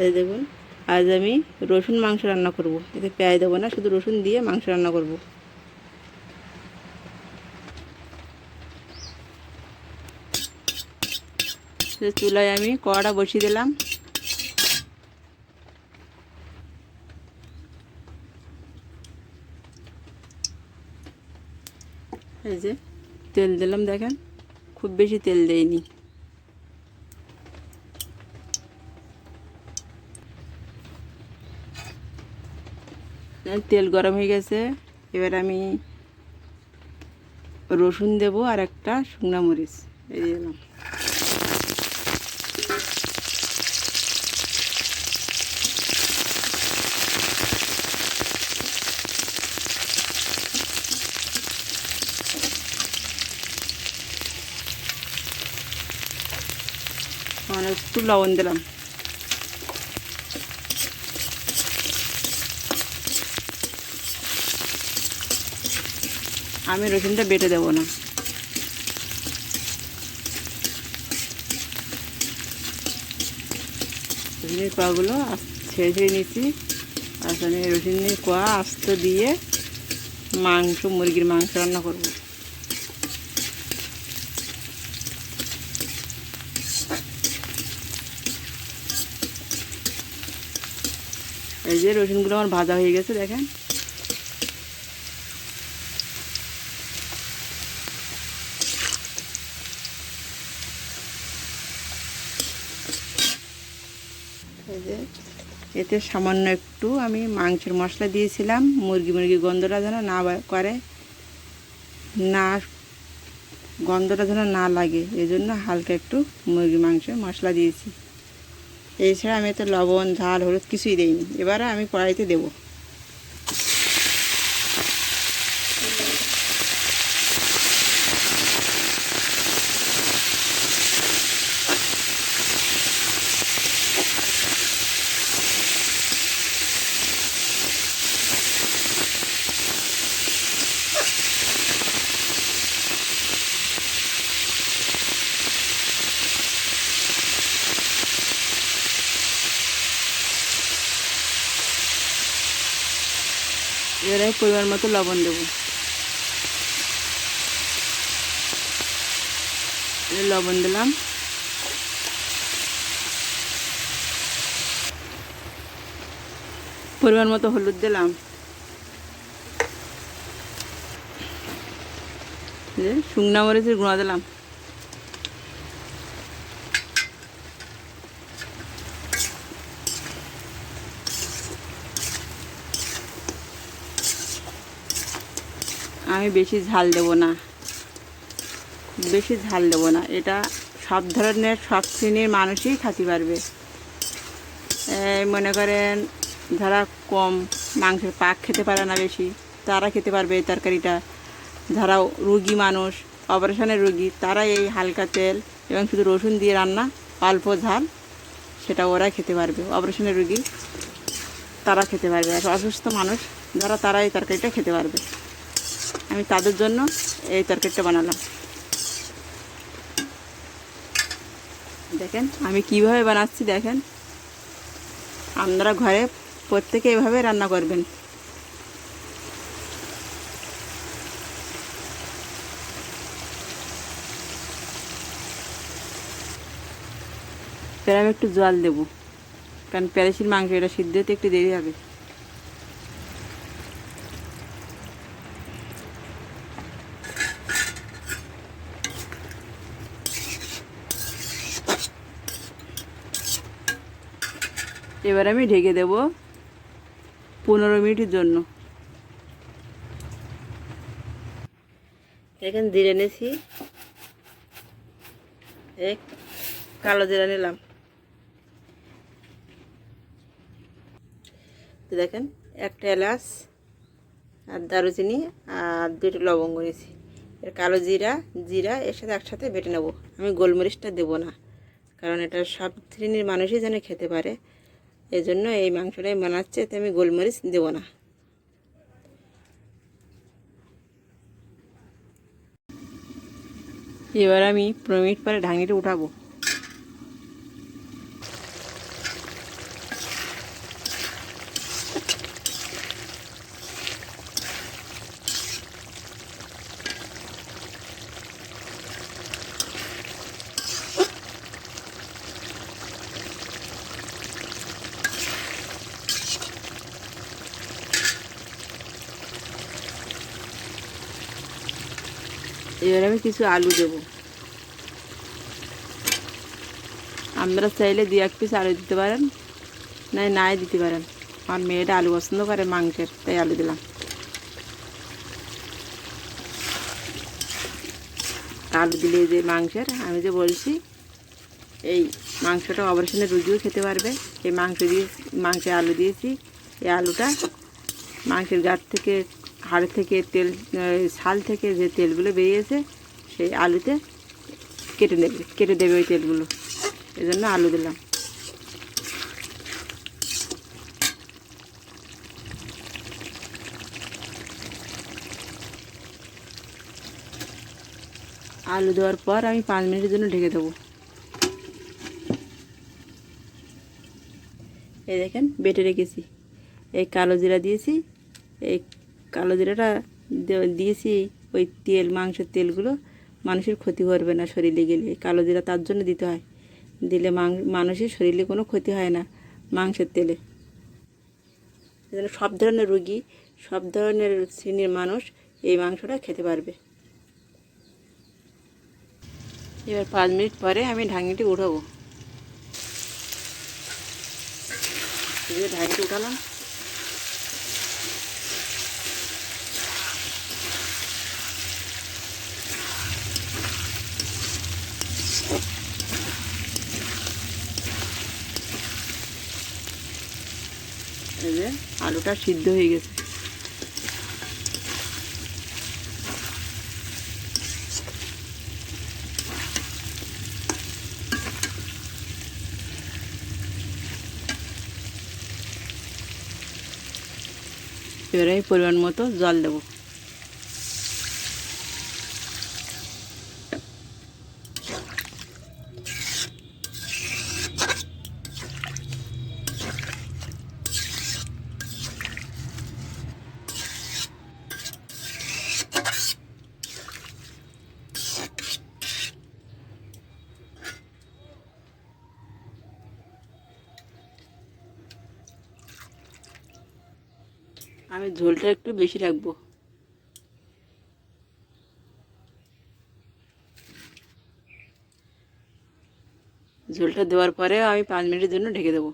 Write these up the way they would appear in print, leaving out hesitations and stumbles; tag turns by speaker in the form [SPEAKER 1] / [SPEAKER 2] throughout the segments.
[SPEAKER 1] এই দেখুন, আজ আমি রসুন মাংস রান্না করব। এতে পেঁয়াজ দেবো না, শুধু রসুন দিয়ে মাংস রান্না করব। চুলায় আমি কড়াটা বসিয়ে দিলাম। এই যে তেল দিলাম, দেখেন খুব বেশি তেল দেয়নি। তেল গরম হয়ে গেছে, এবার আমি রসুন দেব আর একটা শুকনা মরিচ এই দিলাম। একটু লবণ দিলাম। আমি রসুনটা বেটে দেবো না। রসুনের কোয়াগুলো ছেড়ে ছেড়ে নিচ্ছি। আসলে রসুনের কোয়া আস্ত দিয়ে মুরগির মাংস রান্না করব। এই যে রসুনগুলো আমার ভাজা হয়ে গেছে, দেখেন। এই যে এতে সামান্য একটু আমি মাংসের মশলা দিয়েছিলাম, মুরগি গন্ধটা যেন না করে, না গন্ধটা যেন না লাগে, এই জন্য হালকা একটু মুরগি মাংসের মশলা দিয়েছি। এছাড়া আমি এতে লবণ, ঝাল, হলুদ কিছুই দিইনি। এবারে আমি কড়াইতে দেবো। এবারে পরিমাণ মতো লবণ দেবো। লবণ দিলাম। পরিমাণ মতো হলুদ দিলাম। শুকনা মরিচের গুঁড়া দিলাম। আমি বেশি ঝাল দেব না, এটা সব ধরনের সব শ্রেণীর মানুষই খেতে পারবে। মনে করেন যারা কম মাংসের পাক খেতে পারে না বেশি, তারা খেতে পারবে এই তরকারিটা। যারা রুগী মানুষ, অপারেশনের রুগী, তারা এই হালকা তেল এবং শুধু রসুন দিয়ে রান্না, অল্প ঝাল, সেটা ওরা খেতে পারবে। অপারেশনের রুগী তারা খেতে পারবে, আর অসুস্থ মানুষ যারা, তারা এই তরকারিটা খেতে পারবে। আমি তাদের জন্য এই তরকারিটা বানালাম। দেখেন আমি কিভাবে বানাচ্ছি, দেখেন। আপনারা ঘরে প্রত্যেকে এভাবে রান্না করবেন। এবার আমি একটু জল দেবো, কারণ প্যারেসির মাংস এটা সিদ্ধ হতে একটু দেরি হবে। এবার আমি ঢেকে দেব 15 মিনিটের জন্য। এখানে জিরে নিয়েছি, এক কালো জিরা নিলাম। দেখেন একটা এলাচ আর দারুচিনি আর 2টা লবঙ্গ নিয়েছি। এর কালো জিরা এর সাথে একসাথে বেটে নেব। আমি গোলমরিচটা দেবো না, কারণ এটা সব শ্রেণীর মানুষই যেন খেতে পারে, এই জন্য এই মাংসটাই বানাচ্ছে, এতে আমি গোলমরিচ দেবো না। এবার আমি 15 মিনিট পরে ঢাকনিটা উঠাবো। এবার আমি কিছু আলু দেব। আপনারা চাইলে 2-1 পিস আলু দিতে পারেন, নাই দিতে পারেন। আমার মেয়েটা আলু পছন্দ করে মাংসের, তাই আলু দিলাম। আলু দিলে যে মাংসের আমি যে বলছি, এই মাংসটা অপারেশনের রুগীও খেতে পারবে। এই মাংসে আলু দিয়েছি। এই আলুটা মাংসের গাঁট থেকে, হাড় থেকে তেল, ছাল থেকে যে তেলগুলো বেরিয়েছে সেই আলুতে কেটে দেবে ওই তেলগুলো। এই জন্য আলু দিলাম। আলু দেওয়ার পর আমি 5 মিনিটের জন্য ঢেকে দেবো। এই দেখেন বেটে রেখেছি। এই কালো জিরা দিয়েছি। এই কালো জিরাটা দিয়েছি। ওই মাংসের তেলগুলো মানুষের ক্ষতি করবে না শরীরে গেলে। এই কালো জিরা তার জন্য দিতে হয়, দিলে মানুষের শরীরে কোনো ক্ষতি হয় না মাংসের তেলে। সব ধরনের রুগী, সব ধরনের শ্রেণীর মানুষ এই মাংসটা খেতে পারবে। এবার 5 মিনিট পরে আমি ঢাকনিটি উঠাবো। ঢাকনিটি উঠালাম। এই যে আলুটা সিদ্ধ হয়ে গেছে। এবারে আমি পরিমাণ মতো জল দেবো। আমি ঝোলটা একটু বেশি রাখবো। ঝোলটা দেওয়ার পরে আমি 5 মিনিটের জন্য ঢেকে দেবো।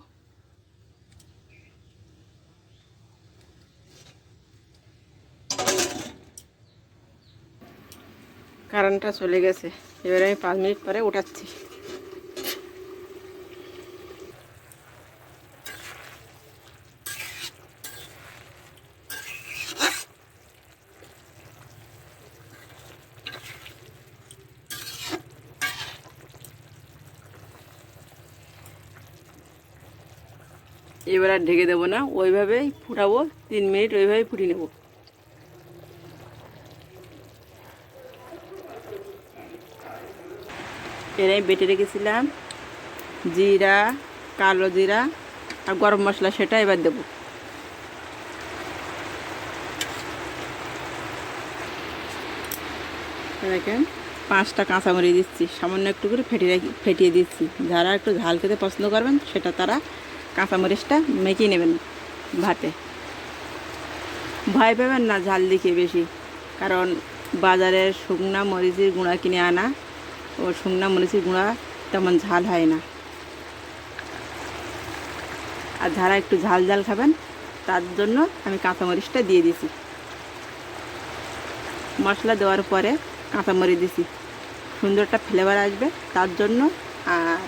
[SPEAKER 1] কারেন্টটা চলে গেছে। এবারে আমি 5 মিনিট পরে উঠাচ্ছি। এবার আর ঢেকে দেবো না, ওইভাবেই ফুটাবো। 3 মিনিট ওইভাবেই ফুটিয়ে নেব। এর আমি বেটে রেখেছিলাম জিরা, কালো জিরা আর গরম মশলা, সেটা এবার দেবো। দেখেন 5টা কাঁচামরিচ দিচ্ছি, সামান্য একটু করে ফেটিয়ে দিচ্ছি। যারা একটু ঝাল খেতে পছন্দ করবেন সেটা তারা কাঁচামরিচটা মেখে নেবেন ভাতে। ভয় পাবেন না ঝাল দিকে বেশি, কারণ বাজারের শুকনা মরিচের গুঁড়া কিনে আনা, ও শুকনা মরিচের গুঁড়া তেমন ঝাল হয় না। আর যারা একটু ঝাল খাবেন তার জন্য আমি কাঁচামরিচটা দিয়ে দিছি। মশলা দেওয়ার পরে কাঁচামরিচ দিছি, সুন্দর একটা ফ্লেভার আসবে তার জন্য। আর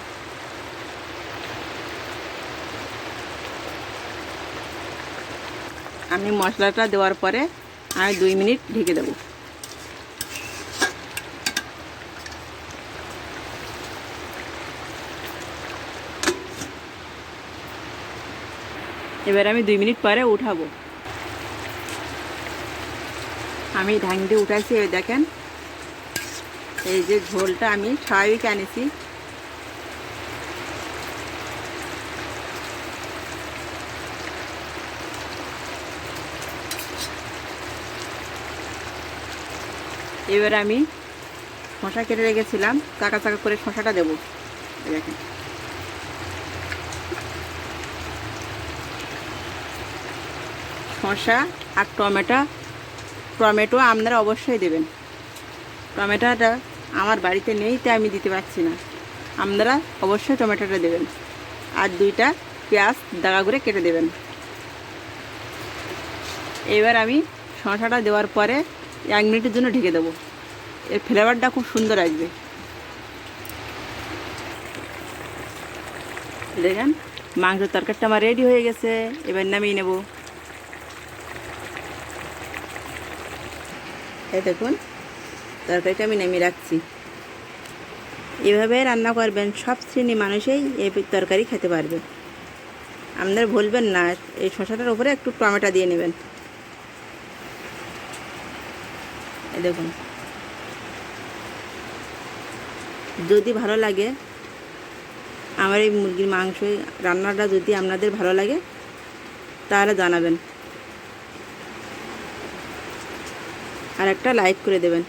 [SPEAKER 1] আমি মশলাটা দেওয়ার পরে আমি 2 মিনিট ঢেকে দেবো। এবার আমি 2 মিনিট পরে উঠাবো। আমি ঢাকনিতে উঠাইছি। এবার দেখেন এই যে ঝোলটা আমি স্বাভাবিক আনেছি। এবার আমি শসা কেটে রেখেছিলাম, চাকা চাকা করে শসাটা দেবো। দেখেন শসা আর টমেটো আপনারা অবশ্যই দেবেন। টমেটোটা আমার বাড়িতে নেই, তাই আমি দিতে পারছি না। আপনারা অবশ্যই টমেটোটা দেবেন, আর 2টা পেঁয়াজ দাগা করে কেটে দেবেন। এবার আমি শসাটা দেওয়ার পরে 1 মিনিটের জন্য ঢেকে দেবো। এর ফ্লেভারটা খুব সুন্দর আসবে। দেখেন মাংসের তরকারিটা আমার রেডি হয়ে গেছে, এবার নামিয়ে নেব। এই দেখুন তরকারিটা আমি নামিয়ে রাখছি। এভাবে রান্না করবেন, সব শ্রেণী মানুষই এই তরকারি খেতে পারবে। আপনারা ভুলবেন না এই শসাটার উপরে একটু টমেটো দিয়ে নেবেন। এই দেখুন, যদি ভালো লাগে আমার এই মুরগির মাংস রান্নাটা, যদি আপনাদের ভালো লাগে তাহলে জানাবেন, আর একটা লাইক করে দেবেন।